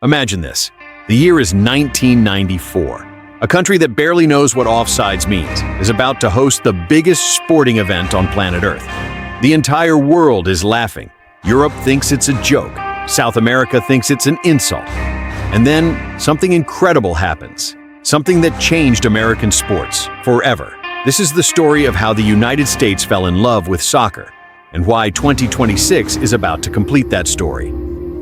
Imagine this. The year is 1994. A country that barely knows what offsides means is about to host the biggest sporting event on planet Earth. The entire world is laughing. Europe thinks it's a joke. South America thinks it's an insult. And then something incredible happens. Something that changed American sports forever. This is the story of how the United States fell in love with soccer and why 2026 is about to complete that story.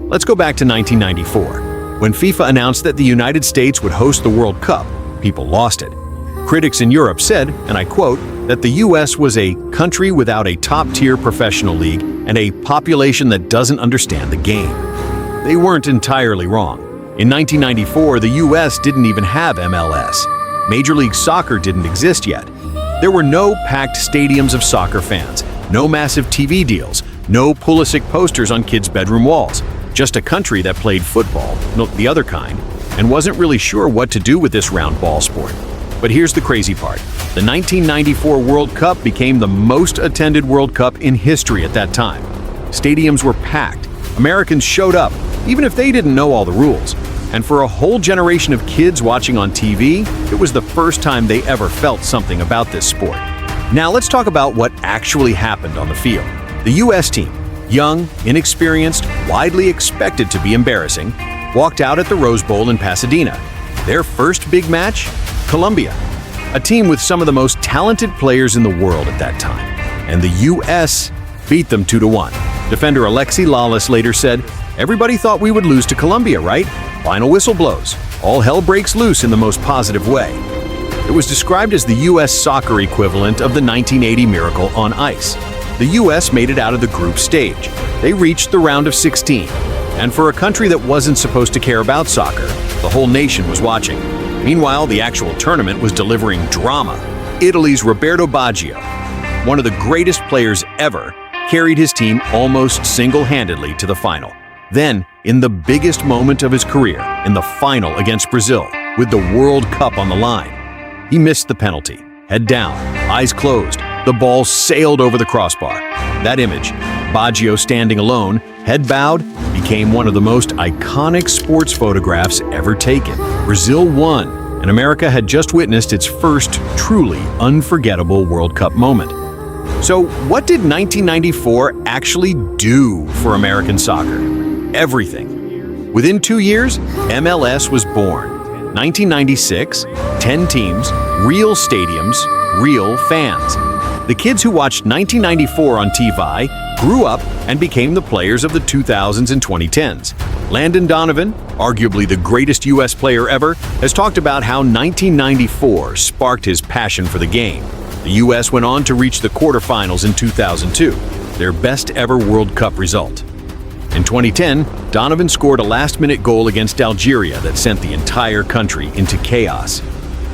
Let's go back to 1994. When FIFA announced that the United States would host the World Cup, people lost it. Critics in Europe said, and I quote, that the US was a country without a top-tier professional league and a population that doesn't understand the game. They weren't entirely wrong. In 1994, the US didn't even have MLS. Major League Soccer didn't exist yet. There were no packed stadiums of soccer fans, no massive TV deals, no Pulisic posters on kids' bedroom walls. Just a country that played football, not the other kind, and wasn't really sure what to do with this round ball sport. But here's the crazy part. The 1994 World Cup became the most attended World Cup in history at that time. Stadiums were packed. Americans showed up, even if they didn't know all the rules. And for a whole generation of kids watching on TV, it was the first time they ever felt something about this sport. Now let's talk about what actually happened on the field. The US team, young, inexperienced, widely expected to be embarrassing, walked out at the Rose Bowl in Pasadena. Their first big match? Colombia, a team with some of the most talented players in the world at that time. And the US beat them 2-1. Defender Alexi Lalas later said, "Everybody thought we would lose to Colombia, right? Final whistle blows. All hell breaks loose in the most positive way." It was described as the US soccer equivalent of the 1980 Miracle on Ice. The US made it out of the group stage. They reached the round of 16. And for a country that wasn't supposed to care about soccer, the whole nation was watching. Meanwhile, the actual tournament was delivering drama. Italy's Roberto Baggio, one of the greatest players ever, carried his team almost single-handedly to the final. Then, in the biggest moment of his career, in the final against Brazil, with the World Cup on the line, he missed the penalty. Head down, eyes closed, the ball sailed over the crossbar. That image, Baggio standing alone, head bowed, became one of the most iconic sports photographs ever taken. Brazil won, and America had just witnessed its first truly unforgettable World Cup moment. So, what did 1994 actually do for American soccer? Everything. Within 2 years, MLS was born. 1996, 10 teams, real stadiums, real fans. The kids who watched 1994 on TV grew up and became the players of the 2000s and 2010s. Landon Donovan, arguably the greatest U.S. player ever, has talked about how 1994 sparked his passion for the game. The U.S. went on to reach the quarterfinals in 2002, their best ever World Cup result. In 2010, Donovan scored a last-minute goal against Algeria that sent the entire country into chaos.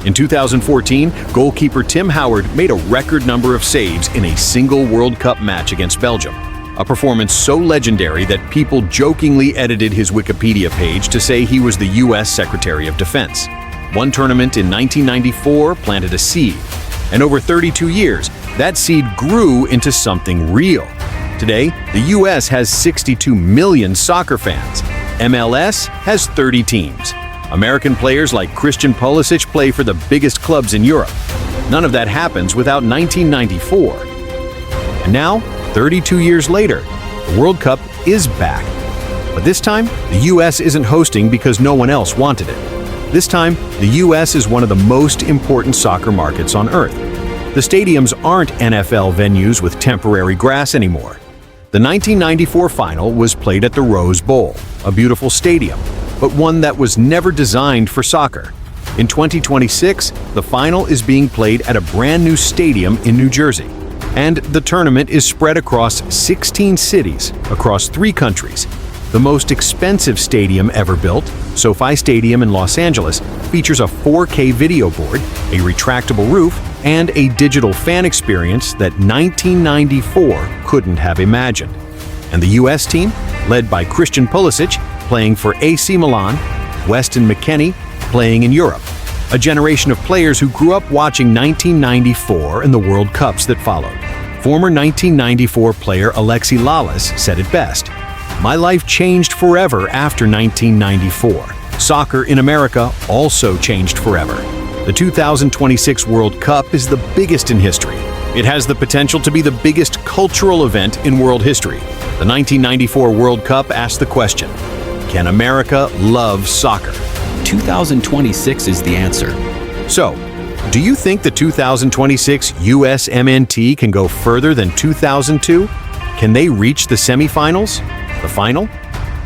In 2014, goalkeeper Tim Howard made a record number of saves in a single World Cup match against Belgium, a performance so legendary that people jokingly edited his Wikipedia page to say he was the U.S. Secretary of Defense. One tournament in 1994 planted a seed, and over 32 years, that seed grew into something real. Today, the U.S. has 62 million soccer fans. MLS has 30 teams. American players like Christian Pulisic play for the biggest clubs in Europe. None of that happens without 1994. And now, 32 years later, the World Cup is back. But this time, the U.S. isn't hosting because no one else wanted it. This time, the U.S. is one of the most important soccer markets on Earth. The stadiums aren't NFL venues with temporary grass anymore. The 1994 final was played at the Rose Bowl, a beautiful stadium, but one that was never designed for soccer. In 2026, the final is being played at a brand new stadium in New Jersey. And the tournament is spread across 16 cities, across 3 countries. The most expensive stadium ever built, SoFi Stadium in Los Angeles, features a 4K video board, a retractable roof, and a digital fan experience that 1994 couldn't have imagined. And the U.S. team, led by Christian Pulisic, playing for AC Milan, Weston McKennie, playing in Europe. A generation of players who grew up watching 1994 and the World Cups that followed. Former 1994 player Alexi Lalas said it best. My life changed forever after 1994. Soccer in America also changed forever. The 2026 World Cup is the biggest in history. It has the potential to be the biggest cultural event in world history. The 1994 World Cup asked the question, can America love soccer? 2026 is the answer. So, do you think the 2026 USMNT can go further than 2002? Can they reach the semifinals? The final?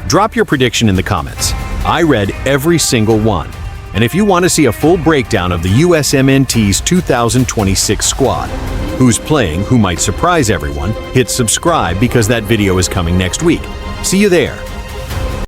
Drop your prediction in the comments. I read every single one. And if you want to see a full breakdown of the USMNT's 2026 squad, who's playing, who might surprise everyone, hit subscribe because that video is coming next week. See you there.